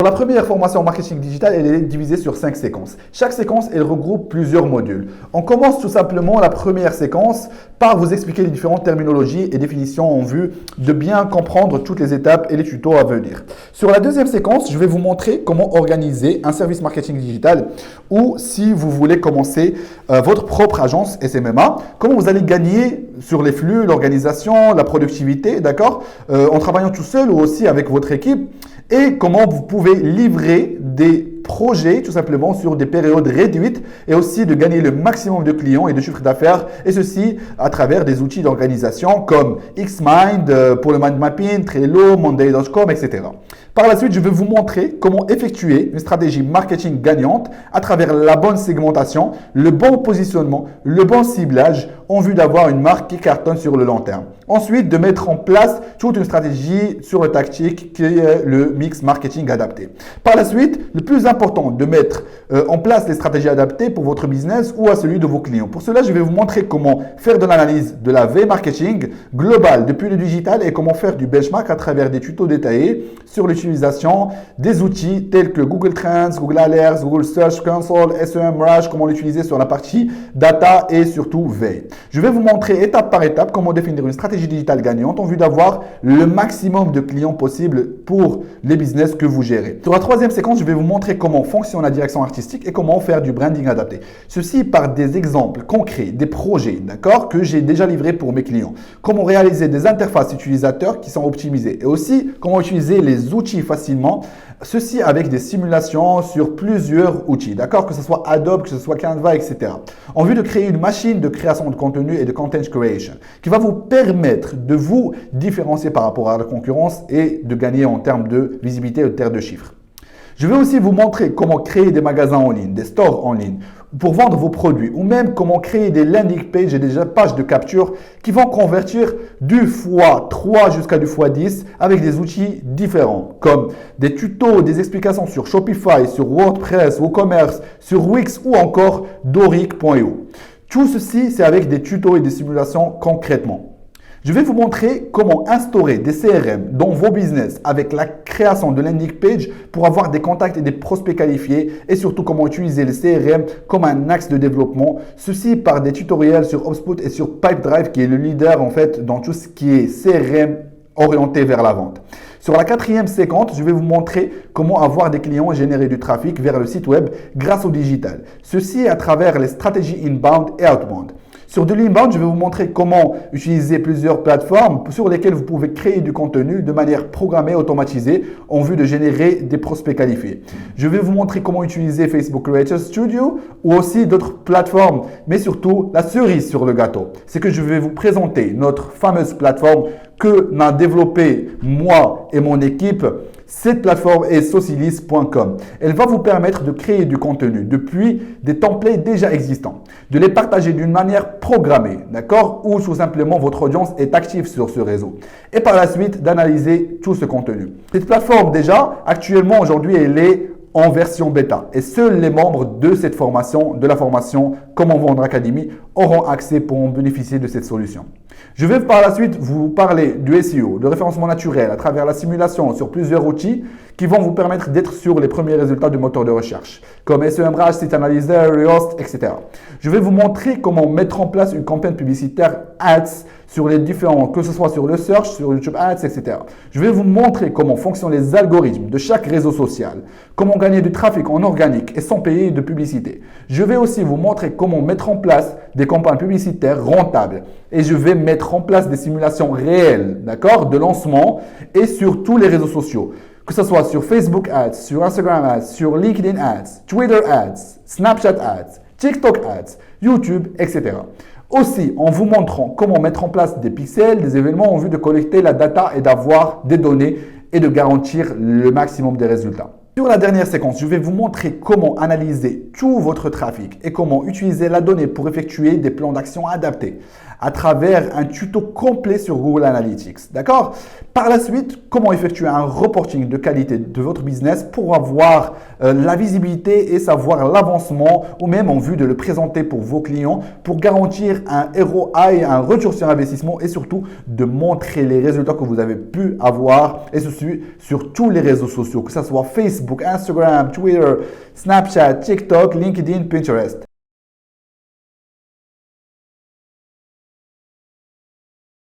La première formation en marketing digital, elle est divisée sur 5 séquences. Chaque séquence, elle regroupe plusieurs modules. On commence tout simplement la première séquence par vous expliquer les différentes terminologies et définitions en vue de bien comprendre toutes les étapes et les tutos à venir. Sur la deuxième séquence, je vais vous montrer comment organiser un service marketing digital ou si vous voulez commencer votre propre agence SMMA, comment vous allez gagner sur les flux, l'organisation, la productivité, d'accord, en travaillant tout seul ou aussi avec votre équipe. Et comment vous pouvez livrer des projets tout simplement sur des périodes réduites et aussi de gagner le maximum de clients et de chiffre d'affaires, et ceci à travers des outils d'organisation comme Xmind pour le mind mapping, Trello, Monday.com, etc. Par la suite, je vais vous montrer comment effectuer une stratégie marketing gagnante à travers la bonne segmentation, le bon positionnement, le bon ciblage en vue d'avoir une marque qui cartonne sur le long terme. Ensuite, de mettre en place toute une stratégie sur le tactique qui est le mix marketing adapté. Par la suite, le plus important, de mettre en place les stratégies adaptées pour votre business ou à celui de vos clients. Pour cela, je vais vous montrer comment faire de l'analyse de la veille marketing globale depuis le digital et comment faire du benchmark à travers des tutos détaillés sur l'utilisation des outils tels que Google Trends, Google Alerts, Google Search Console, SEMrush, comment l'utiliser sur la partie data et surtout veille. Je vais vous montrer étape par étape comment définir une stratégie digitale gagnante en vue d'avoir le maximum de clients possible pour les business que vous gérez. Sur la troisième séquence, je vais vous montrer comment fonctionne la direction artistique et comment faire du branding adapté. Ceci par des exemples concrets, des projets, d'accord, que j'ai déjà livrés pour mes clients. Comment réaliser des interfaces utilisateurs qui sont optimisées et aussi comment utiliser les outils facilement. Ceci avec des simulations sur plusieurs outils, d'accord, que ce soit Adobe, que ce soit Canva, etc. En vue de créer une machine de création de contenu et de content creation qui va vous permettre de vous différencier par rapport à la concurrence et de gagner en termes de visibilité et en termes de chiffres. Je vais aussi vous montrer comment créer des magasins en ligne, des stores en ligne pour vendre vos produits ou même comment créer des landing pages et des pages de capture qui vont convertir du x3 jusqu'à du x10 avec des outils différents comme des tutos, des explications sur Shopify, sur WordPress, WooCommerce, sur Wix ou encore Doric.io. Tout ceci, c'est avec des tutos et des simulations concrètement. Je vais vous montrer comment instaurer des CRM dans vos business avec la création de landing page pour avoir des contacts et des prospects qualifiés et surtout comment utiliser les CRM comme un axe de développement. Ceci par des tutoriels sur HubSpot et sur Pipedrive qui est le leader en fait dans tout ce qui est CRM orienté vers la vente. Sur la quatrième séquence, je vais vous montrer comment avoir des clients et générer du trafic vers le site web grâce au digital. Ceci à travers les stratégies inbound et outbound. Sur de l'inbound, je vais vous montrer comment utiliser plusieurs plateformes sur lesquelles vous pouvez créer du contenu de manière programmée, automatisée, en vue de générer des prospects qualifiés. Je vais vous montrer comment utiliser Facebook Creator Studio ou aussi d'autres plateformes, mais surtout la cerise sur le gâteau. C'est que je vais vous présenter notre fameuse plateforme que m'a développée moi et mon équipe. Cette plateforme est Socilis.com. Elle va vous permettre de créer du contenu depuis des templates déjà existants, de les partager d'une manière programmée, d'accord, ou tout simplement votre audience est active sur ce réseau. Et par la suite, d'analyser tout ce contenu. Cette plateforme déjà, actuellement aujourd'hui, elle est en version bêta et seuls les membres de cette formation, de la formation Comment Vendre Academy, auront accès pour en bénéficier de cette solution. Je vais par la suite vous parler du SEO, de référencement naturel à travers la simulation sur plusieurs outils qui vont vous permettre d'être sur les premiers résultats du moteur de recherche, comme SEMrush, Site Analyzer, Yoast, etc. Je vais vous montrer comment mettre en place une campagne publicitaire Ads sur les différents, que ce soit sur le search, sur YouTube Ads, etc. Je vais vous montrer comment fonctionnent les algorithmes de chaque réseau social, comment gagner du trafic en organique et sans payer de publicité. Je vais aussi vous montrer comment mettre en place des campagnes publicitaires rentables et je vais mettre en place des simulations réelles, d'accord, de lancement et sur tous les réseaux sociaux. Que ce soit sur Facebook Ads, sur Instagram Ads, sur LinkedIn Ads, Twitter Ads, Snapchat Ads, TikTok Ads, YouTube, etc. Aussi, en vous montrant comment mettre en place des pixels, des événements en vue de collecter la data et d'avoir des données et de garantir le maximum des résultats. Sur la dernière séquence, je vais vous montrer comment analyser tout votre trafic et comment utiliser la donnée pour effectuer des plans d'action adaptés à travers un tuto complet sur Google Analytics. D'accord? Par la suite, comment effectuer un reporting de qualité de votre business pour avoir la visibilité et savoir l'avancement ou même en vue de le présenter pour vos clients pour garantir un ROI, un retour sur investissement et surtout de montrer les résultats que vous avez pu avoir et ceci sur tous les réseaux sociaux, que ce soit Facebook, Instagram, Twitter, Snapchat, TikTok, LinkedIn, Pinterest.